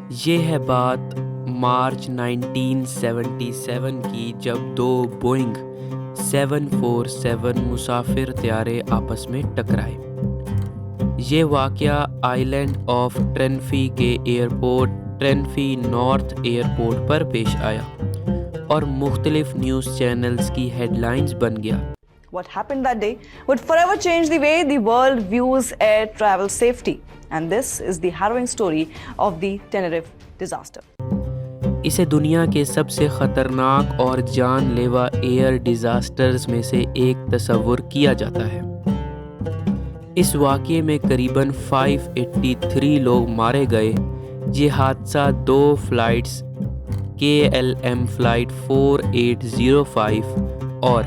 یہ ہے بات مارچ 1977 کی، جب دو بوئنگ 747 مسافر طیارے آپس میں ٹکرائے۔ یہ واقعہ آئی لینڈ آف ٹرینفی کے ایئرپورٹ ٹرینفی نارتھ ایئرپورٹ پر پیش آیا اور مختلف نیوز چینلز کی ہیڈ لائنز بن گیا۔ What happened that day would forever change the way the world views air travel safety. And this is the harrowing story of the Tenerife disaster. اسے دنیا کے سب سے خطرناک اور جان لیوا ایئر ڈیزاسٹرز میں سے ایک تصور کیا جاتا ہے۔ اس واقعے میں قریباً 583 لوگ مارے گئے۔ یہ حادثہ دو فلائٹس KLM فلائٹ 4805 اور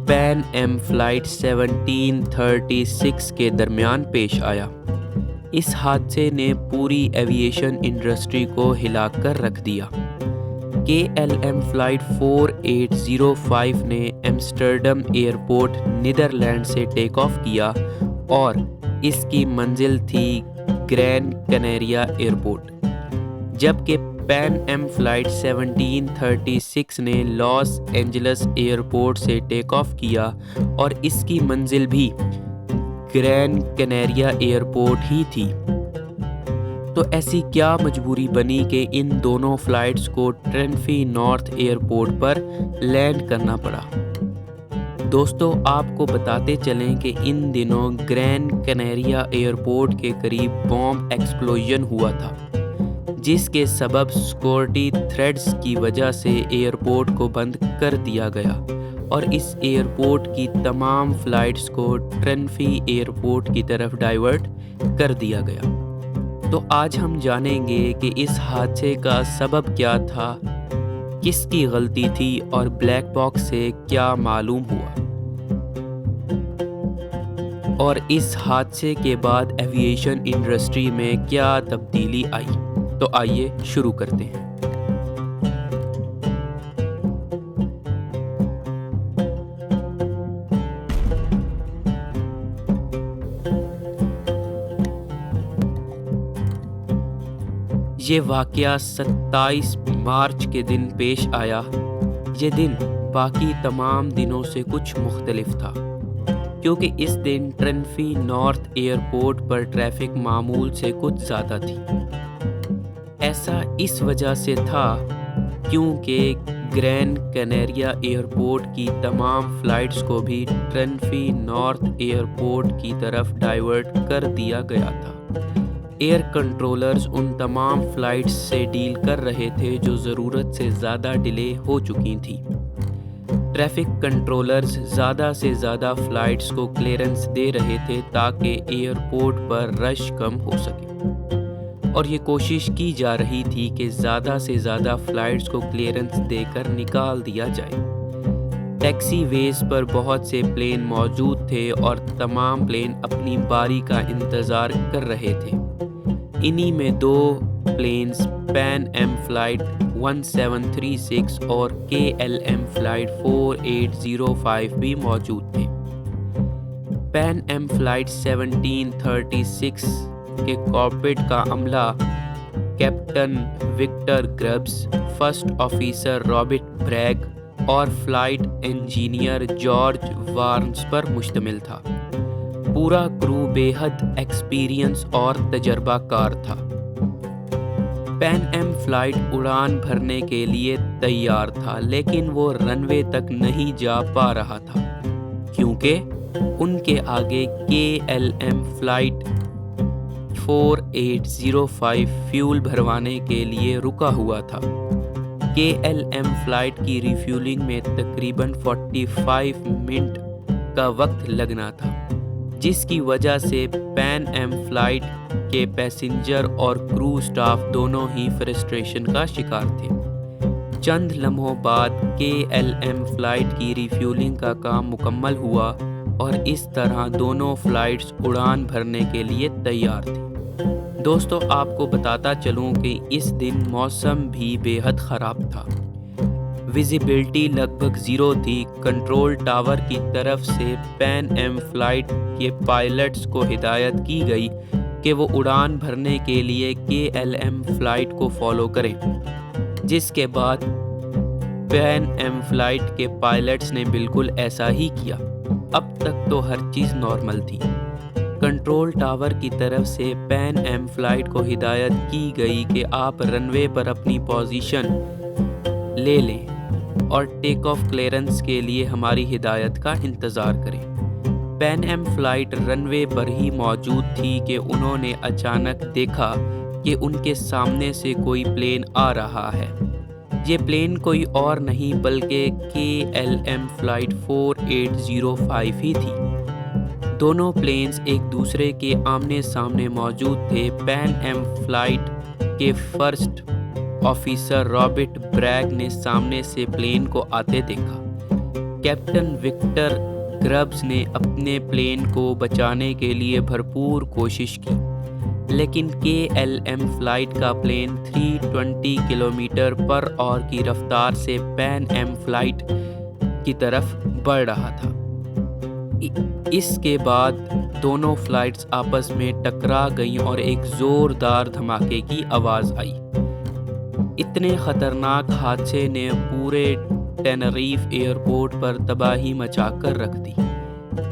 پین ایم فلائٹ 1736 کے درمیان پیش آیا۔ اس حادثے نے پوری ایویشن انڈسٹری کو ہلا کر رکھ دیا۔ KLM فلائٹ 4805 نے ایمسٹرڈم ایئرپورٹ نیدرلینڈ سے ٹیک آف کیا اور اس کی منزل تھی گرین کنیریا ایئرپورٹ، جبکہ پین ایم فلائٹ 1736 نے لاس اینجلس ایئرپورٹ سے ٹیک آف کیا اور اس کی منزل بھی گرین کنیریا ایئرپورٹ ہی تھی۔ تو ایسی کیا مجبوری بنی کہ ان دونوں فلائٹس کو ٹرینفی نارتھ ایئرپورٹ پر لینڈ کرنا پڑا؟ دوستو، آپ کو بتاتے چلیں کہ ان دنوں گرین کنیریا ایئرپورٹ کے قریب بام ایکسپلوژن ہوا تھا، جس کے سبب سیکورٹی تھریٹس کی وجہ سے ایئرپورٹ کو بند کر دیا گیا اور اس ایئرپورٹ کی تمام فلائٹس کو ٹرینفی ایئرپورٹ کی طرف ڈائیورٹ کر دیا گیا۔ تو آج ہم جانیں گے کہ اس حادثے کا سبب کیا تھا، کس کی غلطی تھی اور بلیک باکس سے کیا معلوم ہوا، اور اس حادثے کے بعد ایویشن انڈسٹری میں کیا تبدیلی آئی۔ تو آئیے شروع کرتے ہیں۔ یہ واقعہ 27 مارچ کے دن پیش آیا۔ یہ دن باقی تمام دنوں سے کچھ مختلف تھا، کیونکہ اس دن ٹرینفی نارتھ ایئرپورٹ پر ٹریفک معمول سے کچھ زیادہ تھی۔ ایسا اس وجہ سے تھا کیونکہ گرین کنیریا ایئرپورٹ کی تمام فلائٹس کو بھی ٹرینفی نارتھ ایئرپورٹ کی طرف ڈائیورٹ کر دیا گیا تھا۔ ایئر کنٹرولرز ان تمام فلائٹس سے ڈیل کر رہے تھے جو ضرورت سے زیادہ ڈیلے ہو چکی تھیں۔ ٹریفک کنٹرولرز زیادہ سے زیادہ فلائٹس کو کلیئرنس دے رہے تھے تاکہ ایئرپورٹ پر رش کم ہو سکے، اور یہ کوشش کی جا رہی تھی کہ زیادہ سے زیادہ فلائٹس کو کلیئرنس دے کر نکال دیا جائے۔ ٹیکسی ویز پر بہت سے پلین موجود تھے اور تمام پلین اپنی باری کا انتظار کر رہے تھے۔ انہی میں دو پلینز پین ایم فلائٹ 1736 اور KLM فلائٹ 4805 بھی موجود تھے۔ پین ایم فلائٹ 1736 کے کاکپٹ کا عملہ captain Victor Grubbs, first officer Robert Bragg اور فلائٹ انجینئر جارج وارنز پر مشتمل تھا۔ پورا کرو بے حد ایکسپیرینس اور تجربہ کار تھا۔ پین ایم فلائٹ اڑان بھرنے کے لیے تیار تھا، لیکن وہ رن وے تک نہیں جا پا رہا تھا کیونکہ ان کے آگے KLM فلائٹ 4805 فیول بھروانے کے لیے رکا ہوا تھا۔ KLM فلائٹ کی ریفیولنگ میں تقریباً 45 منٹ کا وقت لگنا تھا، جس کی وجہ سے پین ایم فلائٹ کے پیسنجر اور کرو سٹاف دونوں ہی فرسٹریشن کا شکار تھے۔ چند لمحوں بعد KLM فلائٹ کی ریفیولنگ کا کام مکمل ہوا اور اس طرح دونوں فلائٹس اڑان بھرنے کے لیے تیار تھیں۔ دوستو، آپ کو بتاتا چلوں کہ اس دن موسم بھی بے حد خراب تھا۔ ویزیبلٹی لگ بھگ 0 تھی۔ کنٹرول ٹاور کی طرف سے پین ایم فلائٹ کے پائلٹس کو ہدایت کی گئی کہ وہ اڑان بھرنے کے لیے KLM فلائٹ کو فالو کریں، جس کے بعد پین ایم فلائٹ کے پائلٹس نے بالکل ایسا ہی کیا۔ اب تک تو ہر چیز نارمل تھی۔ کنٹرول ٹاور کی طرف سے پین ایم فلائٹ کو ہدایت کی گئی کہ آپ رن وے پر اپنی پوزیشن لے لیں اور ٹیک آف کلیئرنس کے لیے ہماری ہدایت کا انتظار کریں۔ پین ایم فلائٹ رن وے پر ہی موجود تھی کہ انہوں نے اچانک دیکھا کہ ان کے سامنے سے کوئی پلین آ رہا ہے۔ یہ پلین کوئی اور نہیں بلکہ KLM فلائٹ 4805 ہی تھی۔ دونوں پلینز ایک دوسرے کے آمنے سامنے موجود تھے۔ پین ایم فلائٹ کے فرسٹ آفیسر رابرٹ بریگ نے سامنے سے پلین کو آتے دیکھا۔ کیپٹن وکٹر گربز نے اپنے پلین کو بچانے کے لیے بھرپور کوشش کی، لیکن KLM فلائٹ کا پلین 320 کلومیٹر پر آور کی رفتار سے پین ایم فلائٹ کی طرف بڑھ رہا تھا۔ اس کے بعد دونوں فلائٹس آپس میں ٹکرا گئیں اور ایک زوردار دھماکے کی آواز آئی۔ اتنے خطرناک حادثے نے پورے ٹینریف ایئرپورٹ پر تباہی مچا کر رکھ دی۔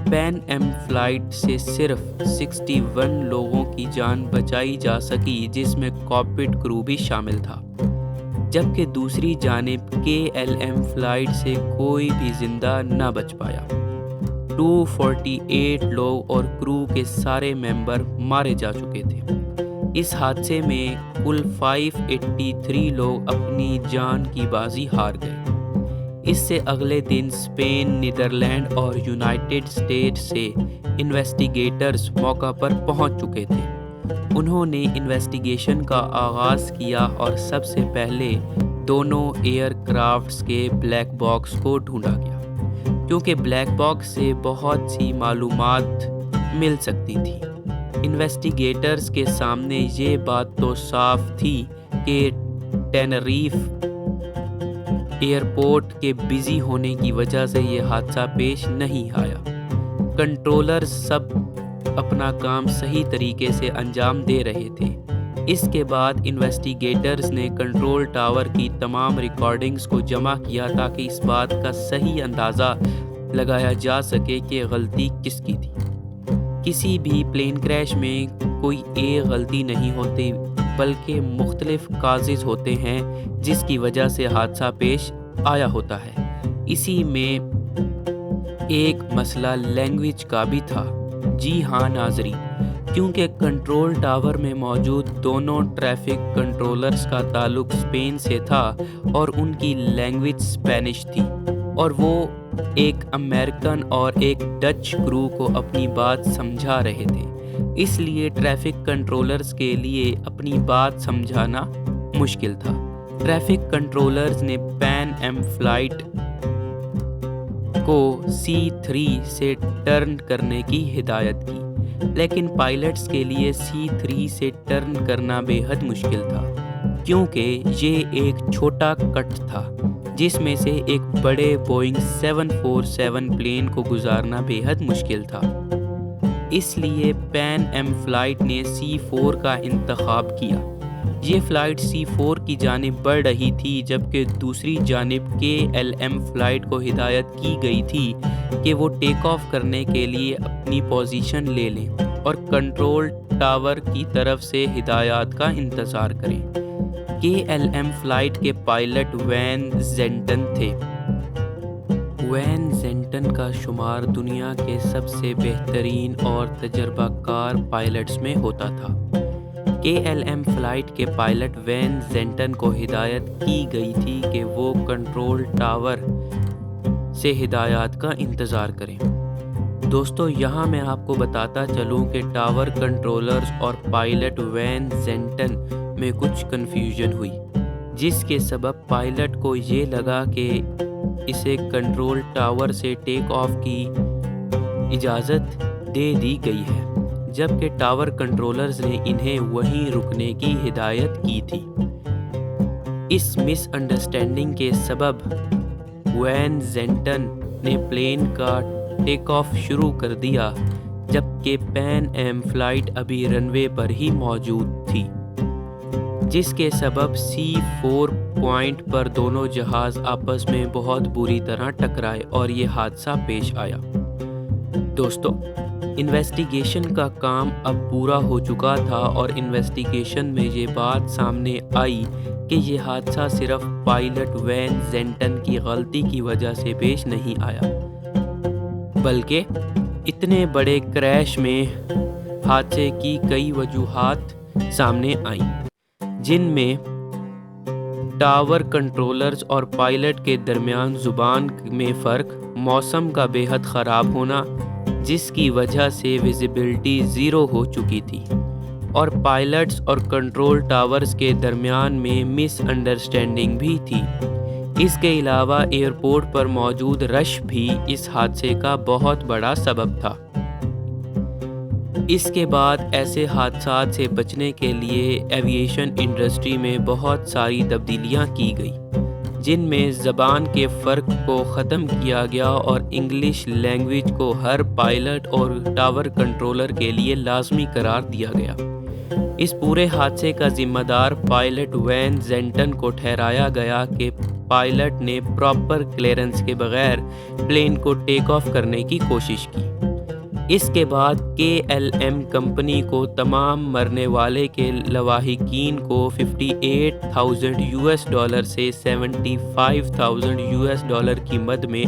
پین ایم فلائٹ سے صرف 61 لوگوں کی جان بچائی جا سکی، جس میں کاکپٹ کرو بھی شامل تھا، جبکہ دوسری جانب KLM فلائٹ سے کوئی بھی زندہ نہ بچ پایا۔ 248 لوگ اور کرو کے سارے ممبر مارے جا چکے تھے۔ اس حادثے میں کل 583 لوگ اپنی جان کی بازی ہار گئے۔ اس سے اگلے دن اسپین، نیدرلینڈ اور یونائٹڈ اسٹیٹ سے انویسٹیگیٹرز موقع پر پہنچ چکے تھے۔ انہوں نے انویسٹیگیشن کا آغاز کیا اور سب سے پہلے دونوں ایئر کرافٹس کے بلیک باکس کو ڈھونڈا گیا، کیونکہ بلیک باکس سے بہت سی معلومات مل سکتی تھی۔ انویسٹیگیٹرز کے سامنے یہ بات تو صاف تھی کہ ٹینریف ایئرپورٹ کے بزی ہونے کی وجہ سے یہ حادثہ پیش نہیں آیا۔ کنٹرولرز سب اپنا کام صحیح طریقے سے انجام دے رہے تھے۔ اس کے بعد انویسٹیگیٹرز نے کنٹرول ٹاور کی تمام ریکارڈنگز کو جمع کیا تاکہ اس بات کا صحیح اندازہ لگایا جا سکے کہ غلطی کس کی تھی۔ کسی بھی پلین کریش میں کوئی ایک غلطی نہیں ہوتی، بلکہ مختلف کازز ہوتے ہیں جس کی وجہ سے حادثہ پیش آیا ہوتا ہے۔ اسی میں ایک مسئلہ لینگویج کا بھی تھا۔ جی ہاں ناظرین، کیونکہ کنٹرول ٹاور میں موجود دونوں ٹریفک کنٹرولرز کا تعلق اسپین سے تھا اور ان کی لینگویج اسپینش تھی، اور وہ ایک امریکن اور ایک ڈچ کرو کو اپنی بات سمجھا رہے تھے۔ اس لیے ٹریفک کنٹرولرز کے لیے اپنی بات سمجھانا مشکل تھا۔ ٹریفک کنٹرولرز نے پین ایم فلائٹ کو C3 سے ٹرن کرنے کی ہدایت کی، لیکن پائلٹس کے لیے C3 سے ٹرن کرنا بے حد مشکل تھا، کیونکہ یہ ایک چھوٹا کٹ تھا جس میں سے ایک بڑے بوئنگ 747 پلین کو گزارنا بے حد مشکل تھا۔ اس لیے پین ایم فلائٹ نے C4 کا انتخاب کیا۔ یہ فلائٹ C4 کی جانب بڑھ رہی تھی، جبکہ دوسری جانب KLM فلائٹ کو ہدایت کی گئی تھی کہ وہ ٹیک آف کرنے کے لیے اپنی پوزیشن لے لیں اور کنٹرول ٹاور کی طرف سے ہدایات کا انتظار کریں۔ KLM فلائٹ کے پائلٹ وین زینٹن تھے۔ وین زینٹن کا شمار دنیا کے سب سے بہترین اور تجربہ کار پائلٹس میں ہوتا تھا۔ KLM فلائٹ کے پائلٹ وین زینٹن کو ہدایت کی گئی تھی کہ وہ کنٹرول ٹاور سے ہدایات کا انتظار کریں۔ دوستو، یہاں میں آپ کو بتاتا چلوں کہ ٹاور کنٹرولرز اور پائلٹ وین زینٹن میں کچھ کنفیوژن ہوئی، جس کے سبب پائلٹ کو یہ لگا کہ اسے کنٹرول ٹاور سے ٹیک آف کی اجازت دے دی گئی ہے، جبکہ ٹاور کنٹرولرز نے انہیں وہیں رکنے کی ہدایت کی تھی۔ اس مس انڈرسٹینڈنگ کے سبب وین زینٹن نے پلین کا ٹیک آف شروع کر دیا، جبکہ پین ایم فلائٹ ابھی رن وے پر ہی موجود تھی، جس کے سبب C4 پوائنٹ پر دونوں جہاز آپس میں بہت بری طرح ٹکرائے اور یہ حادثہ پیش آیا۔ دوستو، انویسٹیگیشن کا کام اب پورا ہو چکا تھا اور انویسٹیگیشن میں یہ بات سامنے آئی کہ یہ حادثہ صرف پائلٹ وین زینٹن کی غلطی کی وجہ سے پیش نہیں آیا، بلکہ اتنے بڑے کریش میں حادثے کی کئی وجوہات سامنے آئیں، جن میں ٹاور کنٹرولرز اور پائلٹ کے درمیان زبان میں فرق، موسم کا بے حد خراب ہونا جس کی وجہ سے ویزیبلٹی 0 ہو چکی تھی، اور پائلٹس اور کنٹرول ٹاورز کے درمیان میں مس انڈرسٹینڈنگ بھی تھی۔ اس کے علاوہ ایئرپورٹ پر موجود رش بھی اس حادثے کا بہت بڑا سبب تھا۔ اس کے بعد ایسے حادثات سے بچنے کے لیے ایویشن انڈسٹری میں بہت ساری تبدیلیاں کی گئی، جن میں زبان کے فرق کو ختم کیا گیا اور انگلش لینگویج کو ہر پائلٹ اور ٹاور کنٹرولر کے لیے لازمی قرار دیا گیا۔ اس پورے حادثے کا ذمہ دار پائلٹ وین زینٹن کو ٹھہرایا گیا کہ پائلٹ نے پراپر کلیئرنس کے بغیر پلین کو ٹیک آف کرنے کی کوشش کی۔ اس کے بعد KLM کمپنی کو تمام مرنے والے کے لواحقین کو $58,000 سے $75,000 کی مد میں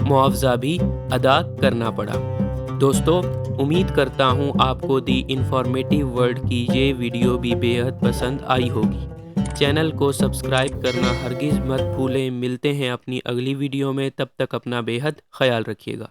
معاوضہ بھی ادا کرنا پڑا۔ دوستو، امید کرتا ہوں آپ کو دی انفارمیٹیو ورلڈ کی یہ ویڈیو بھی بے حد پسند آئی ہوگی۔ چینل کو سبسکرائب کرنا ہرگز مت بھولیں۔ ملتے ہیں اپنی اگلی ویڈیو میں، تب تک اپنا بے حد خیال رکھیے گا۔